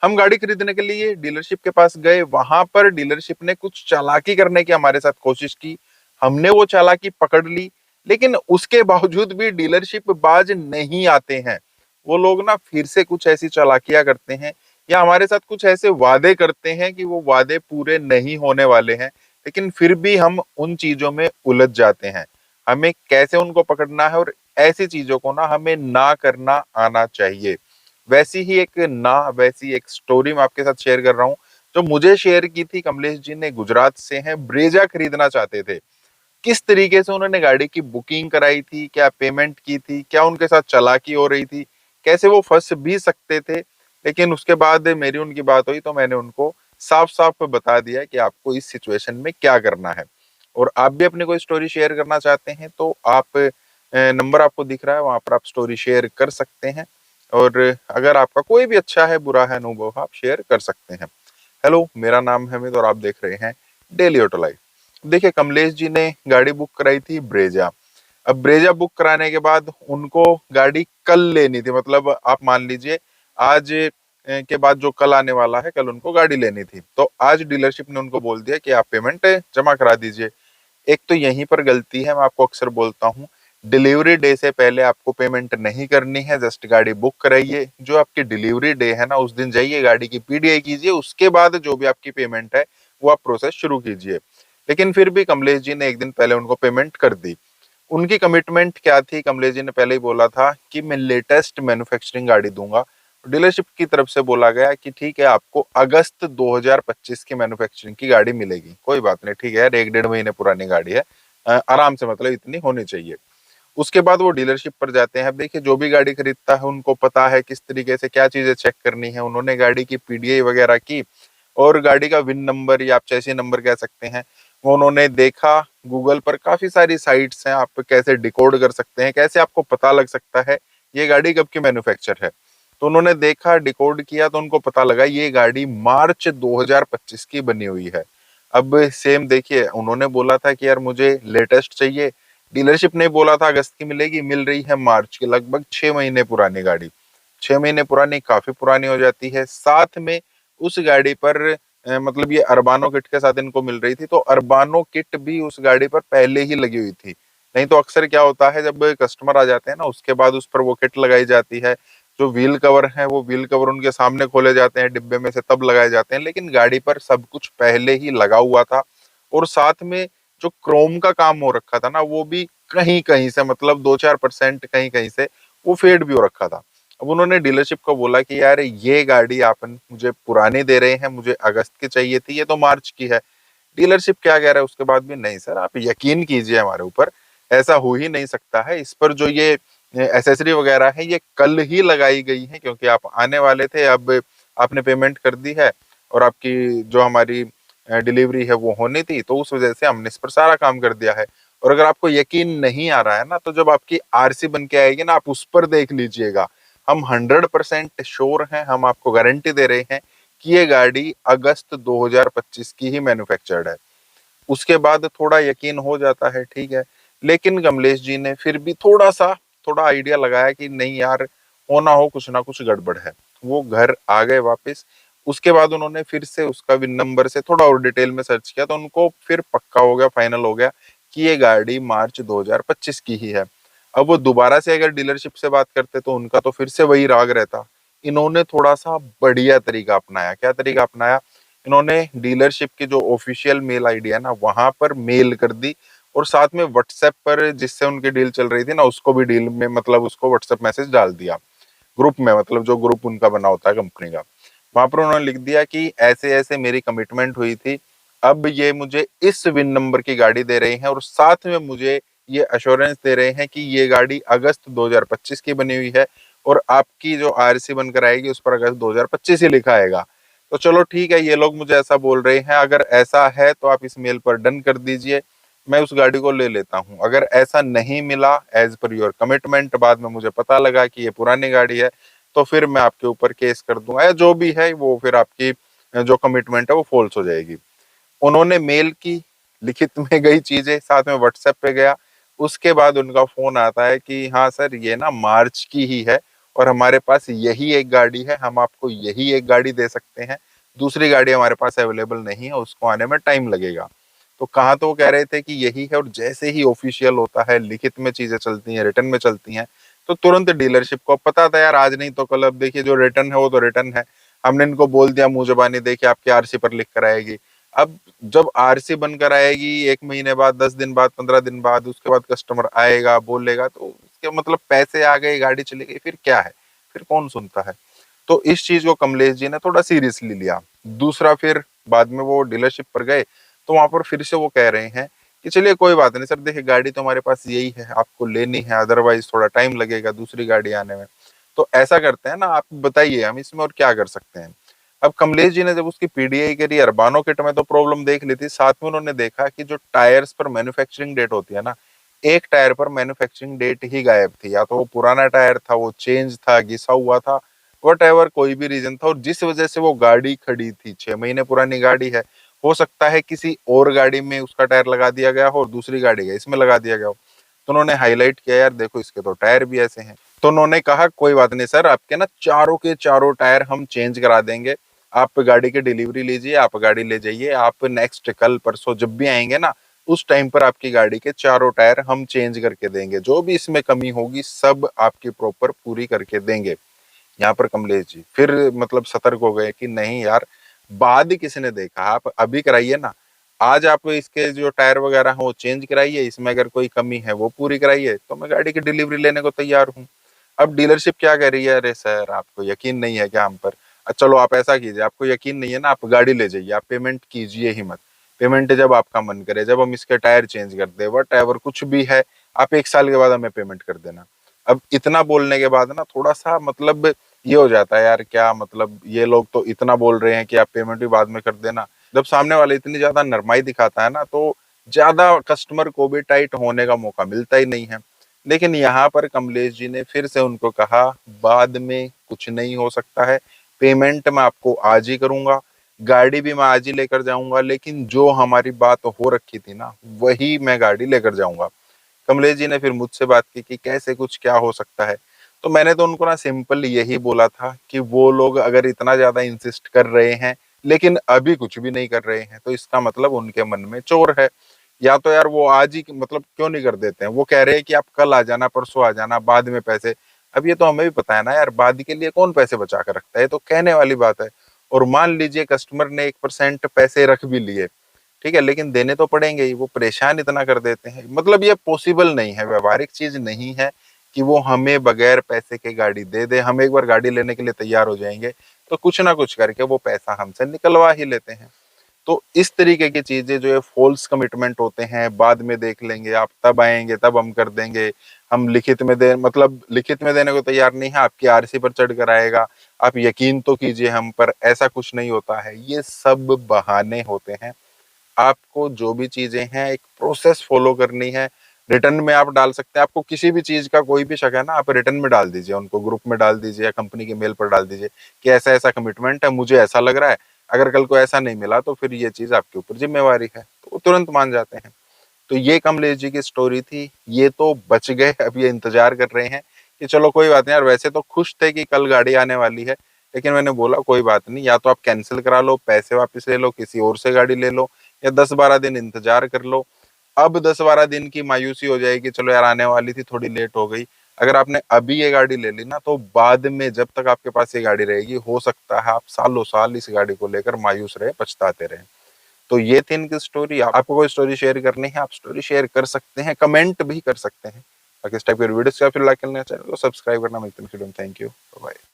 हम गाड़ी खरीदने के लिए डीलरशिप के पास गए, वहां पर डीलरशिप ने कुछ चालाकी करने की हमारे साथ कोशिश की। हमने वो चालाकी पकड़ ली, लेकिन उसके बावजूद भी डीलरशिप बाज नहीं आते हैं। वो लोग ना फिर से कुछ ऐसी चालाकियां करते हैं या हमारे साथ कुछ ऐसे वादे करते हैं कि वो वादे पूरे नहीं होने वाले हैं, लेकिन फिर भी हम उन चीजों में उलझ जाते हैं। हमें कैसे उनको पकड़ना है, और ऐसी चीजों को ना हमें ना करना आना चाहिए। वैसी एक स्टोरी मैं आपके साथ शेयर कर रहा हूँ, जो मुझे शेयर की थी कमलेश जी ने। गुजरात से हैं, ब्रेजा खरीदना चाहते थे। किस तरीके से उन्होंने गाड़ी की बुकिंग कराई थी, क्या पेमेंट की थी, क्या उनके साथ चालाकी हो रही थी, कैसे वो फंस भी सकते थे। लेकिन उसके बाद मेरी उनकी बात हुई तो मैंने उनको साफ साफ बता दिया कि आपको इस सिचुएशन में क्या करना है। और आप भी अपनी कोई स्टोरी शेयर करना चाहते हैं तो आप नंबर आपको दिख रहा है, वहां पर आप स्टोरी शेयर कर सकते हैं। और अगर आपका कोई भी अच्छा है बुरा है अनुभव, आप शेयर कर सकते हैं। हेलो, मेरा नाम है अमित और आप देख रहे हैं डेली ऑटो लाइफ। देखिए, कमलेश जी ने गाड़ी बुक कराई थी ब्रेजा। अब ब्रेजा बुक कराने के बाद उनको गाड़ी कल लेनी थी, मतलब आप मान लीजिए आज के बाद जो कल आने वाला है, कल उनको गाड़ी लेनी थी। तो आज डीलरशिप ने उनको बोल दिया कि आप पेमेंट जमा करा दीजिए। एक तो यहीं पर गलती है, मैं आपको अक्सर बोलता हूँ, डिलीवरी डे से पहले आपको पेमेंट नहीं करनी है। जस्ट गाड़ी बुक कराइए, जो आपकी डिलीवरी डे है ना उस दिन जाइए गाड़ी की पीडीआई कीजिए, उसके बाद जो भी आपकी पेमेंट है वो आप प्रोसेस शुरू कीजिए। लेकिन फिर भी कमलेश जी ने एक दिन पहले उनको पेमेंट कर दी। उनकी कमिटमेंट क्या थी? कमलेश जी ने पहले ही बोला था कि मैं लेटेस्ट मैन्युफैक्चरिंग गाड़ी दूंगा। डीलरशिप की तरफ से बोला गया कि ठीक है, आपको अगस्त 2025 की मैन्युफैक्चरिंग की गाड़ी मिलेगी। कोई बात नहीं, ठीक है यार, एक डेढ़ महीने पुरानी गाड़ी है, आराम से, मतलब इतनी होनी चाहिए। उसके बाद वो डीलरशिप पर जाते हैं। अब देखिए, जो भी गाड़ी खरीदता है उनको पता है किस तरीके से क्या चीजें चेक करनी है। उन्होंने गाड़ी की पीडीआई वगैरह की, और गाड़ी का विन नंबर या आप चैसी नंबर कह सकते हैं, वो उन्होंने देखा। गूगल पर काफी सारी साइट्स हैं, आप कैसे डिकोड कर सकते हैं, कैसे आपको पता लग सकता है ये गाड़ी कब की मैन्युफैक्चर है। तो उन्होंने देखा, डिकोड किया, तो उनको पता लगा ये गाड़ी मार्च 2025 की बनी हुई है। अब सेम देखिए, उन्होंने बोला था कि यार मुझे लेटेस्ट चाहिए, डीलरशिप ने बोला था अगस्त की मिलेगी, मिल रही है मार्च की। लगभग 6 महीने पुरानी गाड़ी, 6 महीने पुरानी काफी पुरानी हो जाती है। साथ में उस गाड़ी पर मतलब ये अरबानो किट के साथ इनको मिल रही थी, तो अरबानो किट भी उस गाड़ी पर पहले ही लगी हुई थी। नहीं तो अक्सर क्या होता है, जब कस्टमर आ जाते हैं ना उसके बाद उस पर वो किट लगाई जाती है। जो व्हील कवर है वो व्हील कवर उनके सामने खोले जाते हैं डिब्बे में से, तब लगाए जाते हैं। लेकिन गाड़ी पर सब कुछ पहले ही लगा हुआ था। और साथ में जो क्रोम का काम हो रखा था ना, वो भी कहीं कहीं से, मतलब 2-4% कहीं कहीं से वो फेड भी हो रखा था। अब उन्होंने डीलरशिप को बोला कि यार ये गाड़ी आप मुझे पुरानी दे रहे हैं, मुझे अगस्त की चाहिए थी, ये तो मार्च की है। डीलरशिप क्या कह रहा है उसके बाद भी, नहीं सर आप यकीन कीजिए हमारे ऊपर, ऐसा हो ही नहीं सकता है। इस पर जो ये एसेसरी वगैरह है ये कल ही लगाई गई है, क्योंकि आप आने वाले थे, अब आपने पेमेंट कर दी है और आपकी जो हमारी डिलीवरी है वो होनी थी, तो उस वजह से हमने इस पर सारा काम कर दिया है। और अगर आपको यकीन नहीं आ रहा है ना, तो जब आपकी आरसी बन के आएगी ना, आप उस पर देख लीजिएगा। हम 100% श्योर हैं, हम आपको गारंटी दे रहे हैं कि ये गाड़ी अगस्त 2025 की ही मैन्युफैक्चर्ड है। उसके बाद थोड़ा यकीन हो जाता है, ठीक है। लेकिन कमलेश जी ने फिर भी थोड़ा आइडिया लगाया कि नहीं यार, होना हो कुछ ना कुछ गड़बड़ है। वो घर आ गए वापस। उसके बाद उन्होंने फिर से उसका विन नंबर से थोड़ा और डिटेल में सर्च किया, तो उनको फिर पक्का हो गया, फाइनल हो गया कि ये गाड़ी मार्च 2025 की ही है। अब वो दोबारा से अगर डीलरशिप से बात करते तो उनका तो फिर से वही राग रहता। इन्होंने थोड़ा सा बढ़िया तरीका अपनाया। क्या तरीका अपनाया? इन्होंने डीलरशिप की जो ऑफिशियल मेल आईडी है ना, वहां पर मेल कर दी, और साथ में व्हाट्सएप पर जिससे उनकी डील चल रही थी ना, उसको भी डील में, मतलब उसको व्हाट्सएप मैसेज डाल दिया ग्रुप में, मतलब जो ग्रुप उनका बना होता है कंपनी का। वहां पर उन्होंने लिख दिया कि ऐसे ऐसे मेरी कमिटमेंट हुई थी, अब ये मुझे इस विन नंबर की गाड़ी दे रहे हैं, और साथ में मुझे ये अश्योरेंस दे रहे हैं कि ये गाड़ी अगस्त 2025 की बनी हुई है, और आपकी जो आरसी बनकर आएगी उस पर अगस्त 2025 ही लिखा आएगा। तो चलो ठीक है, ये लोग मुझे ऐसा बोल रहे हैं, अगर ऐसा है तो आप इस मेल पर डन कर दीजिए, मैं उस गाड़ी को ले लेता हूँ। अगर ऐसा नहीं मिला एज पर योर कमिटमेंट, बाद में मुझे पता लगा कि ये पुरानी गाड़ी है, तो फिर मैं आपके ऊपर केस कर दूंगा, या जो भी है वो फिर आपकी जो कमिटमेंट है वो फॉल्स हो जाएगी। उन्होंने मेल की, लिखित में गई चीजें, साथ में व्हाट्सएप पे गया। उसके बाद उनका फोन आता है कि हाँ सर, ये ना मार्च की ही है, और हमारे पास यही एक गाड़ी है, हम आपको यही एक गाड़ी दे सकते हैं, दूसरी गाड़ी हमारे पास अवेलेबल नहीं है, उसको आने में टाइम लगेगा। तो कहाँ तो वो कह रहे थे कि यही है, और जैसे ही ऑफिशियल होता है, लिखित में चीजें चलती हैं, रिटर्न में चलती हैं, तो तुरंत डीलरशिप को पता था यार आज नहीं तो कल, अब देखिए जो रिटर्न है वो तो रिटर्न है, हमने इनको बोल दिया मुंह जबानी, देखिए आपके आरसी पर लिख कर आएगी। अब जब आरसी बनकर आएगी 1 महीने बाद, 10 दिन बाद, 15 दिन बाद, उसके बाद कस्टमर आएगा बोलेगा, तो उसके मतलब पैसे आ गए, गाड़ी चली गई, फिर क्या है, फिर कौन सुनता है। तो इस चीज को कमलेश जी ने थोड़ा सीरियसली लिया। दूसरा, फिर बाद में वो डीलरशिप पर गए तो वहां पर फिर से वो कह रहे हैं कि चलिए कोई बात नहीं सर, देखिए गाड़ी तो हमारे पास यही है, आपको लेनी है, अदरवाइज थोड़ा टाइम लगेगा दूसरी गाड़ी आने में। तो ऐसा करते हैं ना, आप बताइए हम इसमें और क्या कर सकते हैं। अब कमलेश जी ने जब उसकी पीडीआई करी, अरबानो किट में तो प्रॉब्लम देख ली थी, साथ में उन्होंने देखा कि जो टायर्स पर मैन्युफैक्चरिंग डेट होती है ना, एक टायर पर मैन्युफैक्चरिंग डेट ही गायब थी, या तो वो पुराना टायर था, वो चेंज था, घिसा हुआ था, वट एवर कोई भी रीजन था, और जिस वजह से वो गाड़ी खड़ी थी, 6 महीने पुरानी गाड़ी है, हो सकता है किसी और गाड़ी में उसका टायर लगा दिया गया हो और दूसरी गाड़ी का इसमें लगा दिया गया हो। तो उन्होंने हाईलाइट किया यार देखो इसके तो टायर भी ऐसे हैं। तो उन्होंने कहा कोई बात नहीं सर, आपके ना चारों के चारों टायर हम चेंज करा देंगे, आप गाड़ी की डिलीवरी लीजिए, आप गाड़ी ले जाइए, आप नेक्स्ट कल परसों जब भी आएंगे ना, उस टाइम पर आपकी गाड़ी के चारों टायर हम चेंज करके देंगे, जो भी इसमें कमी होगी सब आपकी प्रॉपर पूरी करके देंगे। यहाँ पर कमलेश जी फिर मतलब सतर्क हो गए कि नहीं यार, बाद किसी ने देखा, आप अभी कराइए ना, आज आप इसके जो टायर वगैरह हैं वो चेंज कराइए, इसमें अगर कोई कमी है वो पूरी कराइए, तो मैं गाड़ी की डिलीवरी लेने को तैयार हूँ। अब डीलरशिप क्या कह रही है, अरे सर आपको यकीन नहीं है क्या हम पर, चलो आप ऐसा कीजिए, आपको यकीन नहीं है ना, आप गाड़ी ले जाइए, आप पेमेंट कीजिए ही मत, पेमेंट जब आपका मन करे, जब हम इसके टायर चेंज कर दे, वट एवर कुछ भी है, आप 1 साल के बाद हमें पेमेंट कर देना। अब इतना बोलने के बाद ना थोड़ा सा मतलब ये हो जाता है यार, क्या मतलब ये लोग तो इतना बोल रहे हैं कि आप पेमेंट भी बाद में कर देना। जब सामने वाले इतनी ज्यादा नरमाई दिखाता है ना, तो ज्यादा कस्टमर को भी टाइट होने का मौका मिलता ही नहीं है। लेकिन यहाँ पर कमलेश जी ने फिर से उनको कहा बाद में कुछ नहीं हो सकता है, पेमेंट मैं आपको आज ही करूंगा, गाड़ी भी मैं आज ही लेकर जाऊंगा, लेकिन जो हमारी बात हो रखी थी ना वही मैं गाड़ी लेकर जाऊंगा। कमलेश जी ने फिर मुझसे बात की कि कैसे कुछ क्या हो सकता है। तो मैंने तो उनको ना सिंपल यही बोला था कि वो लोग अगर इतना ज्यादा इंसिस्ट कर रहे हैं लेकिन अभी कुछ भी नहीं कर रहे हैं, तो इसका मतलब उनके मन में चोर है। या तो यार वो आज ही मतलब क्यों नहीं कर देते हैं, वो कह रहे हैं कि आप कल आ जाना, परसों आ जाना, बाद में पैसे। अब ये तो हमें भी पता है ना यार, बाद के लिए कौन पैसे बचा कर रखता है, तो कहने वाली बात है। और मान लीजिए कस्टमर ने 1% पैसे रख भी लिए, ठीक है, लेकिन देने तो पड़ेंगे ही, वो परेशान इतना कर देते हैं, मतलब ये पॉसिबल नहीं है, व्यवहारिक चीज नहीं है कि वो हमें बगैर पैसे के गाड़ी दे दे। हम एक बार गाड़ी लेने के लिए तैयार हो जाएंगे तो कुछ ना कुछ करके वो पैसा हमसे निकलवा ही लेते हैं। तो इस तरीके की चीजें जो है फॉल्स कमिटमेंट होते हैं, बाद में देख लेंगे, आप तब आएंगे तब हम कर देंगे, हम लिखित में दे मतलब लिखित में देने को तैयार नहीं है, आपकी आरसी पर चढ़ कर आएगा, आप यकीन तो कीजिए हम पर, ऐसा कुछ नहीं होता है, ये सब बहाने होते हैं। आपको जो भी चीजें हैं एक प्रोसेस फॉलो करनी है। रिटर्न में आप डाल सकते हैं, आपको किसी भी चीज का कोई भी शक है ना, आप रिटर्न में डाल दीजिए, उनको ग्रुप में डाल दीजिए या कंपनी के मेल पर डाल दीजिए कि ऐसा ऐसा कमिटमेंट है, मुझे ऐसा लग रहा है, अगर कल को ऐसा नहीं मिला तो फिर ये चीज आपके ऊपर जिम्मेवारी है, तो वो तुरंत मान जाते हैं। तो ये कमलेश जी की स्टोरी थी, ये तो बच गए, अब ये इंतजार कर रहे हैं कि चलो कोई बात नहीं यार, वैसे तो खुश थे कि कल गाड़ी आने वाली है, लेकिन मैंने बोला कोई बात नहीं, या तो आप कैंसिल करा लो, पैसे वापस ले लो, किसी और से गाड़ी ले लो, या 10-12 दिन इंतजार कर लो। अब 10-12 दिन की मायूसी हो जाएगी, चलो यार आने वाली थी, थोड़ी लेट हो गई। अगर आपने अभी ये गाड़ी ले ली ना, तो बाद में जब तक आपके पास ये गाड़ी रहेगी, हो सकता है आप सालों साल इस गाड़ी को लेकर मायूस रहे, पछताते रहे। तो ये थी इनकी स्टोरी। आपको कोई स्टोरी शेयर करनी है, आप स्टोरी शेयर कर सकते हैं, कमेंट भी कर सकते हैं। बाकी इस टाइप के वीडियोस या फिर लाइक करना, चैनल को सब्सक्राइब करना। मिलते हैं, थैंक यू, बाय।